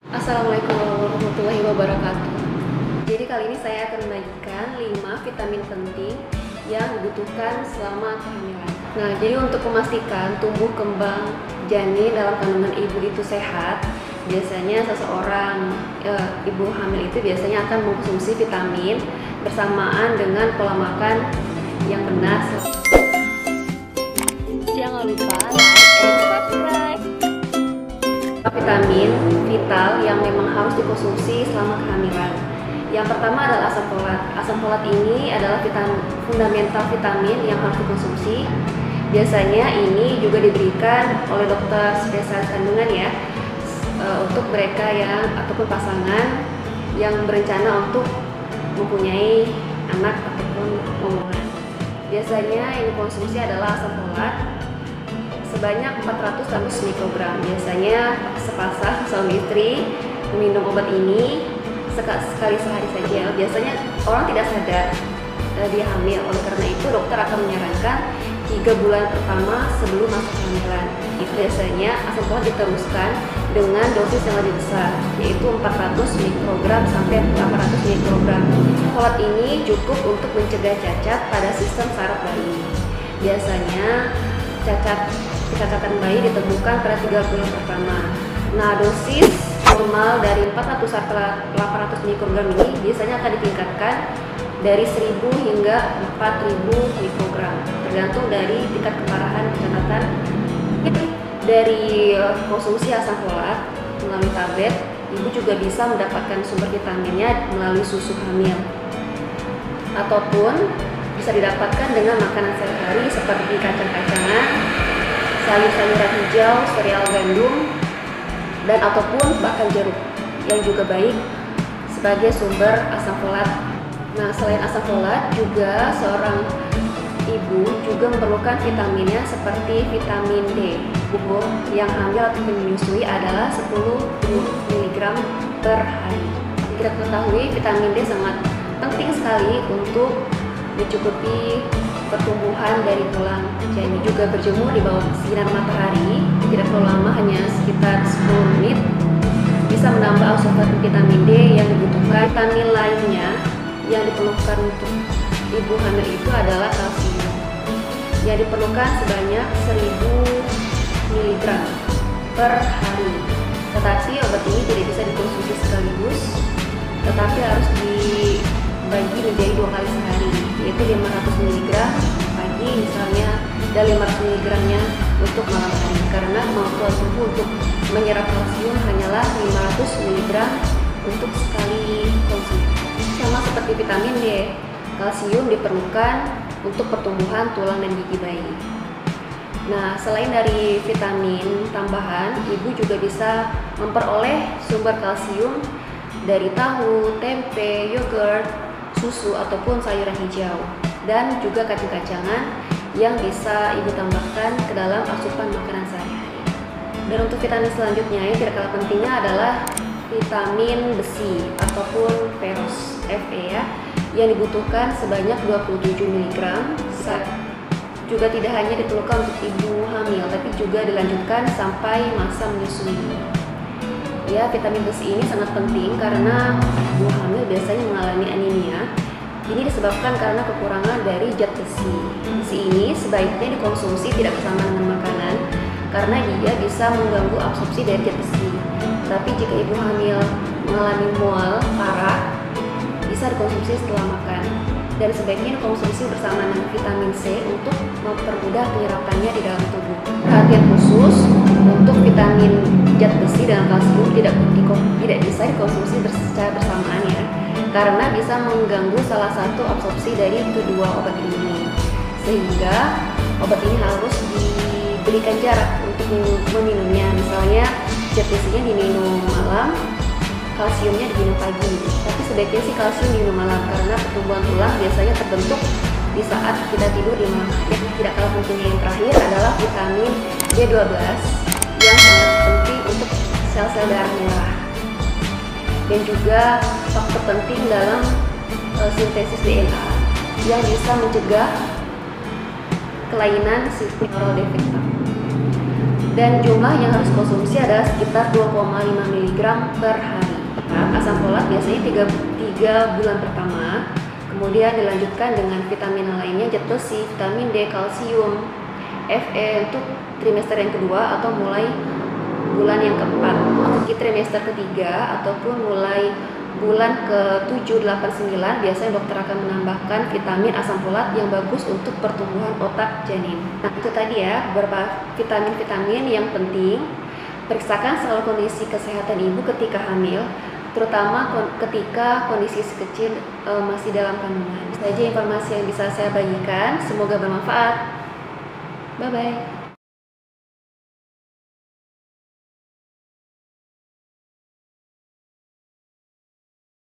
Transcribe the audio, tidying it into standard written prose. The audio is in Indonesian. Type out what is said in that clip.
Assalamualaikum warahmatullahi wabarakatuh. Jadi kali ini saya akan membagikan 5 vitamin penting yang dibutuhkan selama kehamilan. Nah, jadi untuk memastikan tumbuh kembang janin dalam kandungan ibu itu sehat, biasanya seseorang ibu hamil itu biasanya akan mengkonsumsi vitamin bersamaan dengan pola makan yang benar. Jangan lupa like and subscribe. Vitamin vital yang memang harus dikonsumsi selama kehamilan. Yang pertama adalah asam folat. Asam folat ini adalah fundamental vitamin yang harus dikonsumsi. Biasanya ini juga diberikan oleh dokter spesialis kandungan ya, untuk mereka yang ataupun pasangan yang berencana untuk mempunyai anak ataupun omongan. Biasanya yang dikonsumsi adalah asam folat sebanyak 400 mikrogram. Biasanya sepasang suami istri meminum obat ini sekali sehari saja. Biasanya orang tidak sadar dia hamil. Oleh karena itu dokter akan menyarankan 3 bulan pertama sebelum masa kehamilan. Biasanya asam folat diteruskan dengan dosis yang lebih besar, yaitu 400 mikrogram sampai 800 mikrogram. Folat ini cukup untuk mencegah cacat pada sistem saraf bayi. Biasanya kecacatan bayi ditemukan pada 3 bulan pertama. Nah, dosis normal dari 400 sampai 800 mikrogram ini biasanya akan ditingkatkan dari 1000 hingga 4000 mikrogram, tergantung dari tingkat keparahan kecacatan. Dari konsumsi asam folat melalui tablet, ibu juga bisa mendapatkan sumber vitaminnya melalui susu hamil, ataupun bisa didapatkan dengan makanan sehari-hari seperti kacang-kacangan, sayur-sayuran hijau, sereal gandum, dan ataupun bahkan jeruk yang juga baik sebagai sumber asam folat. Nah, selain asam folat, juga seorang ibu juga memerlukan vitaminnya seperti vitamin D. Ibu yang hamil atau menyusui adalah 10 mg per hari. Kita ketahui vitamin D sangat penting sekali untuk mencukupi pertumbuhan dari tulang janin. Juga berjemur di bawah sinar matahari tidak perlu lama, hanya sekitar 10 menit, bisa menambah asupan vitamin D yang dibutuhkan. Vitamin lainnya yang diperlukan untuk ibu hamil itu adalah kalsium yang diperlukan sebanyak 1000 mg per hari. Tetapi obat ini tidak bisa dikonsumsi sekaligus, tetapi harus dibagi menjadi 2 kali sehari, yaitu 500 mg pagi misalnya dan 500 mg nya untuk malam hari, karena kemampuan tubuh untuk menyerap kalsium hanyalah 500 mg untuk sekali konsumsi. Sama seperti vitamin D, kalsium diperlukan untuk pertumbuhan tulang dan gigi bayi. Nah, selain dari vitamin tambahan, ibu juga bisa memperoleh sumber kalsium dari tahu, tempe, yogurt, susu, ataupun sayuran hijau, dan juga kacang-kacangan yang bisa ibu tambahkan ke dalam asupan makanan sehari-hari. Dan untuk vitamin selanjutnya yang tidak kalah pentingnya adalah vitamin besi ataupun ferros, Fe ya, yang dibutuhkan sebanyak 27 mg. Juga tidak hanya diperlukan untuk ibu hamil, tapi juga dilanjutkan sampai masa menyusui. Ya, vitamin besi ini sangat penting karena ibu hamil biasanya mengalami anemia. Ini disebabkan karena kekurangan dari zat besi. Besi ini sebaiknya dikonsumsi tidak bersamaan dengan makanan karena dia bisa mengganggu absorpsi dari zat besi. Tapi jika ibu hamil mengalami mual parah, bisa dikonsumsi setelah makan. Dan sebaiknya dikonsumsi bersamaan dengan vitamin C untuk mempermudah penyerapannya di dalam tubuh. Perhatian khusus untuk vitamin zat besi dan kalsium tidak bisa dikonsumsi secara bersamaan ya, karena bisa mengganggu salah satu absorpsi dari kedua obat ini, sehingga obat ini harus diberikan jarak untuk meminumnya. Misalnya zat besinya diminum malam, kalsiumnya diminum pagi. Tapi sebaiknya sih kalsium diminum malam karena pertumbuhan tulang biasanya terbentuk di saat kita tidur di malam hari. Yang tidak kalah pentingnya yang terakhir adalah vitamin B12 yang sangat penting untuk sel-sel darah merah, dan juga faktor penting dalam sintesis DNA yang bisa mencegah kelainan neural defecta. dan jumlah yang harus konsumsi adalah sekitar 2,5 mg per hari. Asam folat biasanya 3 bulan pertama, kemudian dilanjutkan dengan vitamin lainnya yaitu vitamin D, kalsium, Fe untuk trimester yang kedua atau mulai bulan yang keempat. Untuk trimester ketiga ataupun mulai bulan ke-7, 8, 9 biasanya dokter akan menambahkan vitamin asam folat yang bagus untuk pertumbuhan otak janin. Nah, itu tadi ya beberapa vitamin-vitamin yang penting. Periksakan selalu kondisi kesehatan ibu ketika hamil, terutama ketika kondisi si kecil masih dalam kandungan. Itu saja informasi yang bisa saya bagikan, semoga bermanfaat. Bye-bye.